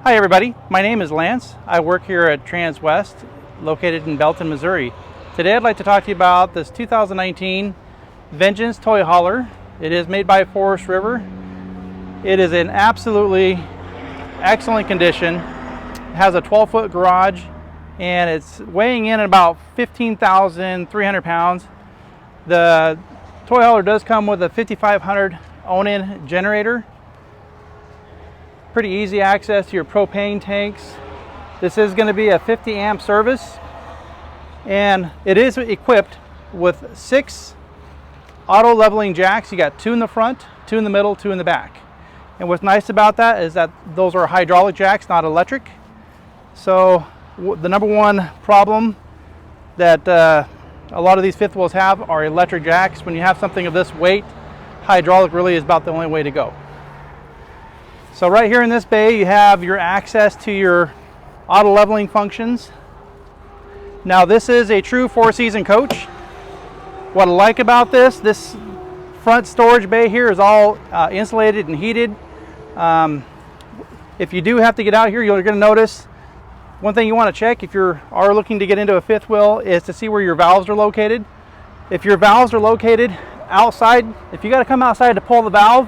Hi everybody, my name is Lance. I work here at Transwest, located in Belton, Missouri. Today I'd like to talk to you about this 2019 Vengeance toy hauler. It is made by Forest River. It is in absolutely excellent condition. It has a 12-foot garage and it's weighing in at about 15,300 pounds. The toy hauler does come with a 5500 own-in generator. Pretty easy access to your propane tanks. This is going to be a 50 amp service, and it is equipped with 6 auto leveling jacks. You got 2 in the front, 2 in the middle, 2 in the back. And what's nice about that is that those are hydraulic jacks, not electric. So the number one problem that a lot of these fifth wheels have are electric jacks. When you have something of this weight, hydraulic really is about the only way to go. So right here in this bay, you have your access to your auto leveling functions. Now this is a true 4-season coach. What I like about this front storage bay here is all insulated and heated. If you do have to get out here, you're going to notice one thing you want to check if you are looking to get into a fifth wheel is to see where your valves are located. If your valves are located outside, if you got to come outside to pull the valve,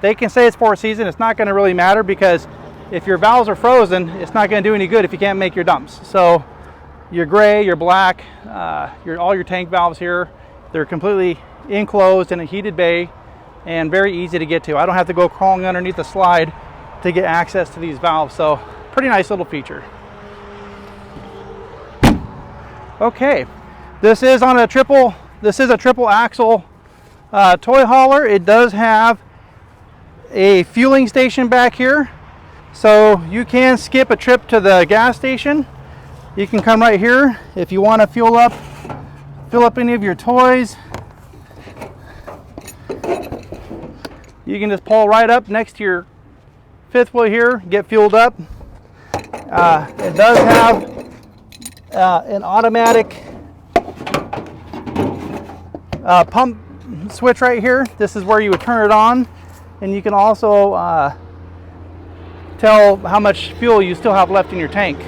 they can say it's 4-season. It's not going to really matter, because if your valves are frozen, it's not going to do any good if you can't make your dumps. So your gray, your black, all your tank valves here, they're completely enclosed in a heated bay and very easy to get to. I don't have to go crawling underneath the slide to get access to these valves. So pretty nice little feature. Okay, this is a triple axle toy hauler. It does have a fueling station back here, so you can skip a trip to the gas station. You can come right here if you want to fill up any of your toys. You can just pull right up next to your fifth wheel here, get fueled up. It does have an automatic pump switch right here. This is where you would turn it on, and you can also tell how much fuel you still have left in your tank.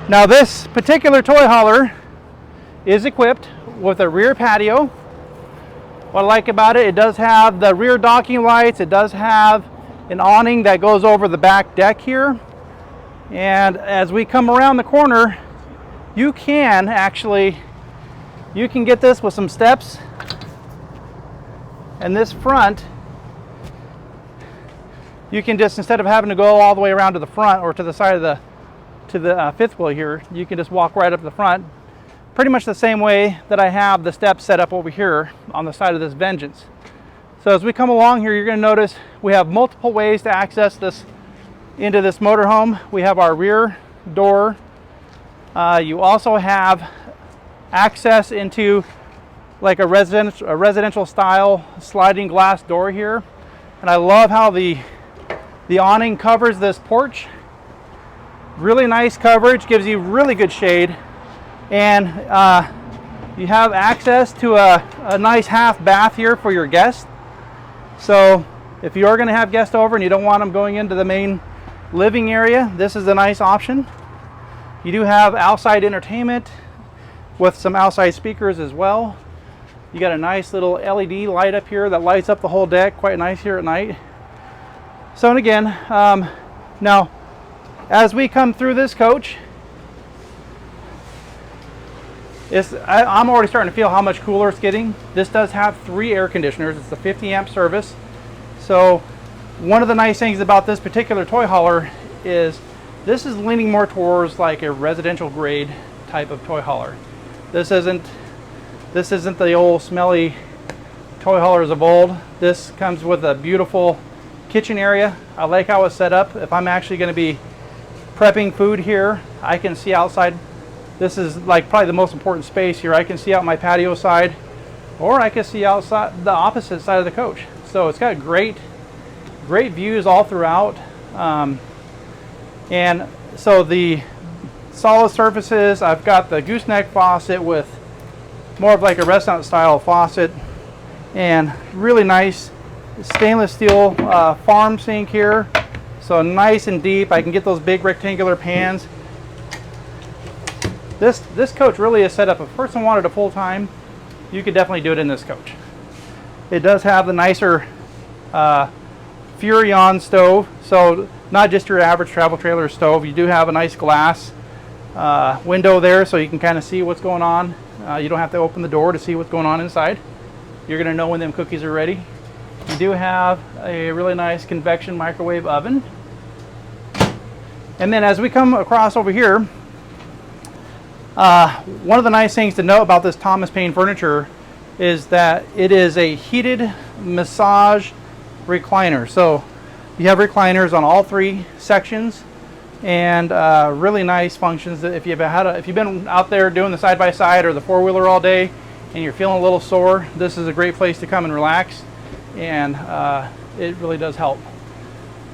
Now this particular toy hauler is equipped with a rear patio. What I like about it, it does have the rear docking lights. It does have an awning that goes over the back deck here. And as we come around the corner, you can get this with some steps. And this front, you can just, instead of having to go all the way around to the front or to the side of the fifth wheel here, you can just walk right up to the front, pretty much the same way that I have the steps set up over here on the side of this Vengeance. So as we come along here, you're going to notice we have multiple ways to access this into this motorhome. We have our rear door. You also have access into like a residential style sliding glass door here. And I love how the awning covers this porch. Really nice coverage, gives you really good shade. And you have access to a nice half bath here for your guests. So if you are going to have guests over and you don't want them going into the main living area, this is a nice option. You do have outside entertainment with some outside speakers as well. You got a nice little LED light up here that lights up the whole deck, quite nice here at night. So, and again, now as we come through this coach, I'm already starting to feel how much cooler it's getting. This does have 3 air conditioners. It's a 50 amp service. So one of the nice things about this particular toy hauler is this is leaning more towards like a residential grade type of toy hauler. This isn't the old smelly toy haulers of old. This comes with a beautiful kitchen area. I like how it's set up. If I'm actually going to be prepping food here, I can see outside. This is like probably the most important space here. I can see out my patio side, or I can see outside the opposite side of the coach. So it's got great views all throughout. And so the solid surfaces, I've got the gooseneck faucet with more of like a restaurant style faucet, and really nice stainless steel farm sink here. So nice and deep. I can get those big rectangular pans. This coach really is set up. If a person wanted a full time, you could definitely do it in this coach. It does have the nicer Furrion stove, so not just your average travel trailer stove. You do have a nice glass window there, so you can kind of see what's going on. You don't have to open the door to see what's going on inside. You're going to know when them cookies are ready. You do have a really nice convection microwave oven. And then as we come across over here, one of the nice things to know about this Thomas Payne furniture is that it is a heated massage recliner. So you have recliners on all three sections, and really nice functions. That if you've been out there doing the side-by-side or the four-wheeler all day and you're feeling a little sore, this is a great place to come and relax, and it really does help.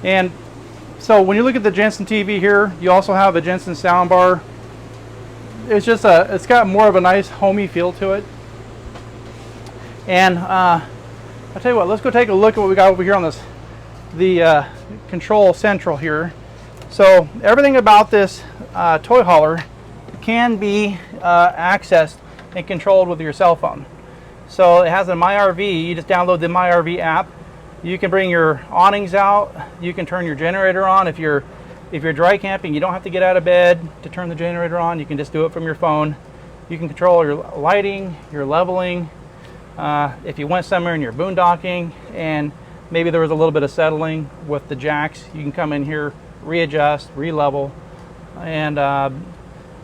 And so when you look at the Jensen TV here, you also have a Jensen soundbar. It's just it's got more of a nice homey feel to it. And I'll tell you what, let's go take a look at what we got over here on this, the control central here. So everything about this toy hauler can be accessed and controlled with your cell phone. So it has a MyRV. You just download the MyRV app. You can bring your awnings out. You can turn your generator on. If you're dry camping, you don't have to get out of bed to turn the generator on. You can just do it from your phone. You can control your lighting, your leveling. If you went somewhere and you're boondocking and maybe there was a little bit of settling with the jacks, you can come in here, readjust, re-level, and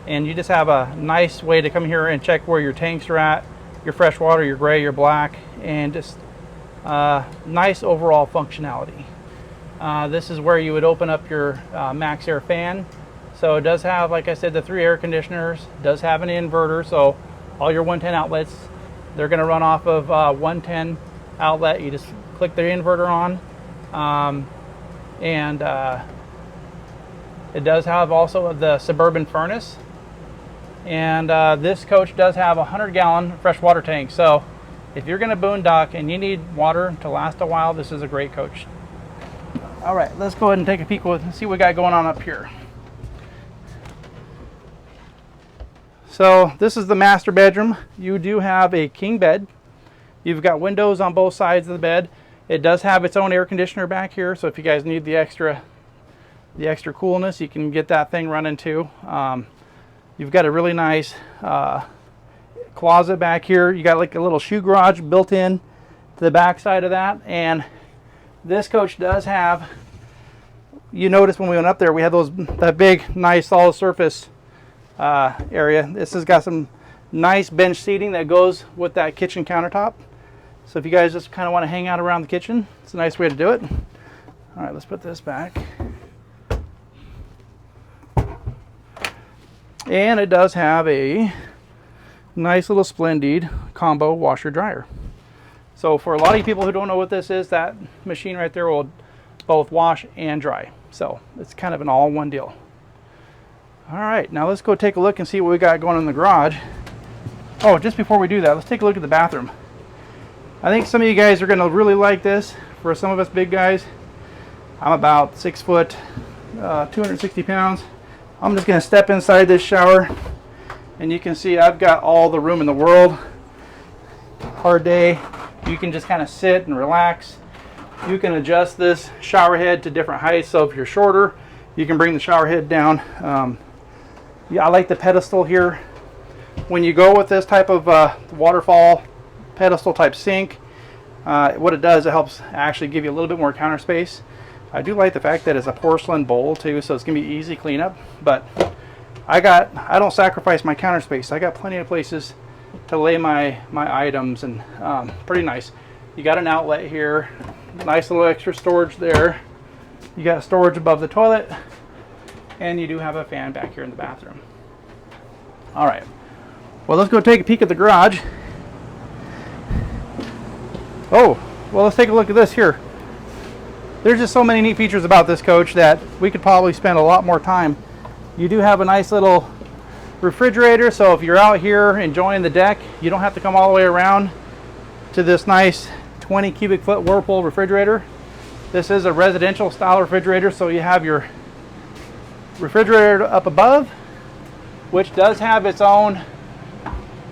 you just have a nice way to come here and check where your tanks are at, your fresh water, your gray, your black, and just nice overall functionality. This is where you would open up your max air fan. So it does have, like I said, the 3 air conditioners. It does have an inverter, so all your 110 outlets, they're going to run off of 110 outlet. You just click the inverter on, and it does have also the Suburban furnace. And this coach does have a 100-gallon freshwater tank. So if you're going to boondock and you need water to last a while, this is a great coach. All right, let's go ahead and take a peek and see what we got going on up here. So this is the master bedroom. You do have a king bed. You've got windows on both sides of the bed. It does have its own air conditioner back here, so if you guys need the extra coolness, you can get that thing running too. You've got a really nice closet back here. You got like a little shoe garage built in to the back side of that. And this coach does have, you notice when we went up there, we had that big nice solid surface area. This has got some nice bench seating that goes with that kitchen countertop. So if you guys just kind of want to hang out around the kitchen, it's a nice way to do it. All right, let's put this back. And it does have a nice little Splendid combo washer dryer. So for a lot of people who don't know what this is, that machine right there will both wash and dry. So it's kind of an all-in-one deal. All right, now let's go take a look and see what we got going on in the garage. Oh, just before we do that, let's take a look at the bathroom. I think some of you guys are going to really like this. For some of us big guys, I'm about 6 foot, 260 pounds. I'm just going to step inside this shower, and you can see I've got all the room in the world. Hard day, you can just kind of sit and relax. You can adjust this shower head to different heights, so if you're shorter, you can bring the shower head down. Yeah, I like the pedestal here. When you go with this type of waterfall pedestal type sink, what it does, it helps actually give you a little bit more counter space. I do like the fact that it's a porcelain bowl too, so it's gonna be easy cleanup. But I don't sacrifice my counter space. I got plenty of places to lay my items, and pretty nice. You got an outlet here, nice little extra storage there. You got storage above the toilet, and you do have a fan back here in the bathroom. All right, well, let's go take a peek at the garage. Oh, well, let's take a look at this here. There's just so many neat features about this coach that we could probably spend a lot more time. You do have a nice little refrigerator, so if you're out here enjoying the deck, you don't have to come all the way around to this nice 20 cubic foot Whirlpool refrigerator. This is a residential style refrigerator, so you have your refrigerator up above, which does have its own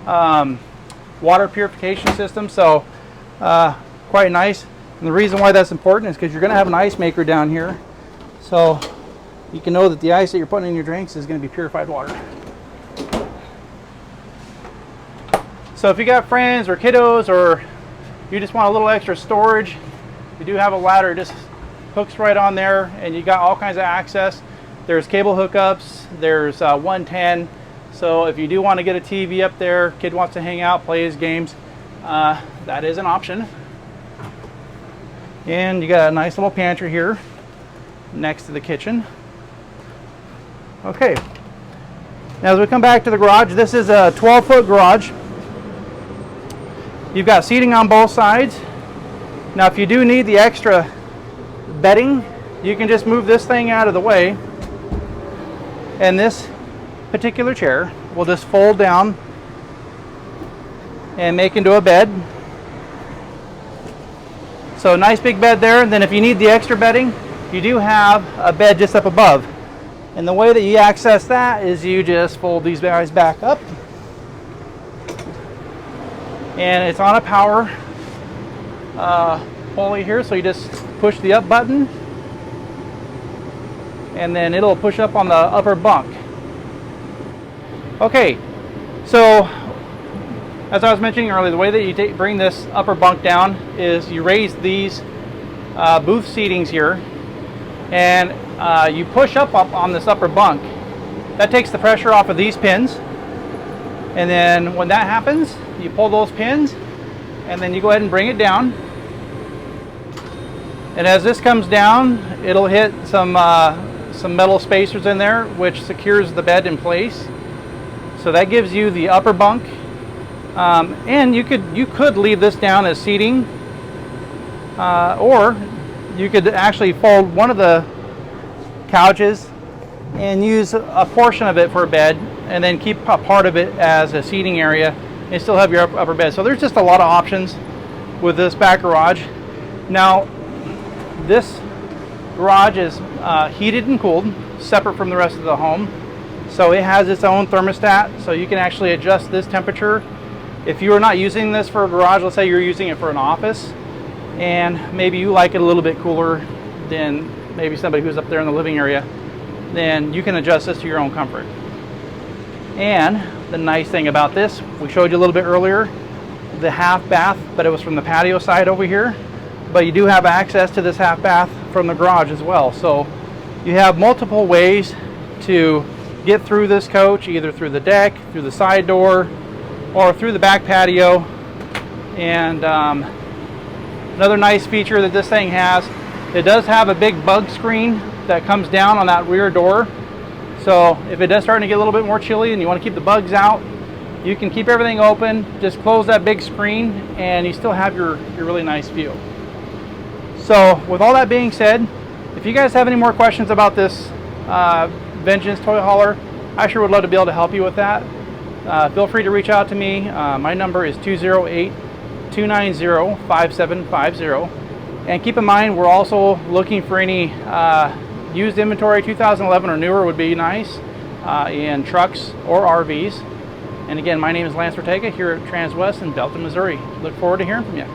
water purification system, so quite nice. And the reason why that's important is because you're going to have an ice maker down here, so you can know that the ice that you're putting in your drinks is going to be purified water. So if you got friends or kiddos, or you just want a little extra storage, we do have a ladder. It just hooks right on there, and you got all kinds of access. There's cable hookups, there's 110. So if you do want to get a TV up there, kid wants to hang out, play his games, that is an option. And you got a nice little pantry here next to the kitchen. Okay, now as we come back to the garage, this is a 12-foot garage. You've got seating on both sides. Now if you do need the extra bedding, you can just move this thing out of the way, and this particular chair will just fold down and make into a bed. So nice big bed there. And then if you need the extra bedding, you do have a bed just up above. And the way that you access that is you just fold these guys back up, and it's on a power pulley here, so you just push the up button and then it'll push up on the upper bunk. Okay, so as I was mentioning earlier, the way that you bring this upper bunk down is you raise these booth seatings here, and you push up on this upper bunk. That takes the pressure off of these pins, and then when that happens, you pull those pins and then you go ahead and bring it down. And as this comes down, it'll hit some metal spacers in there, which secures the bed in place. So that gives you the upper bunk. And you could leave this down as seating, or you could actually fold one of the couches and use a portion of it for a bed, and then keep a part of it as a seating area and still have your upper bed. So there's just a lot of options with this back garage. Now this garage is heated and cooled, separate from the rest of the home. So it has its own thermostat, so you can actually adjust this temperature. If you are not using this for a garage, let's say you're using it for an office, and maybe you like it a little bit cooler than maybe somebody who's up there in the living area, then you can adjust this to your own comfort. And the nice thing about this, we showed you a little bit earlier, the half bath, but it was from the patio side over here. But you do have access to this half bath from the garage as well. So you have multiple ways to get through this coach, either through the deck, through the side door, or through the back patio. And another nice feature that this thing has, it does have a big bug screen that comes down on that rear door. So if it does start to get a little bit more chilly and you want to keep the bugs out, you can keep everything open, just close that big screen, and you still have your really nice view. So with all that being said, if you guys have any more questions about this Vengeance toy hauler, I sure would love to be able to help you with that. Feel free to reach out to me. My number is 208-290-5750. And keep in mind, we're also looking for any used inventory. 2011 or newer would be nice, in trucks or RVs. And again, my name is Lance Ortega here at Transwest in Belton, Missouri. Look forward to hearing from you.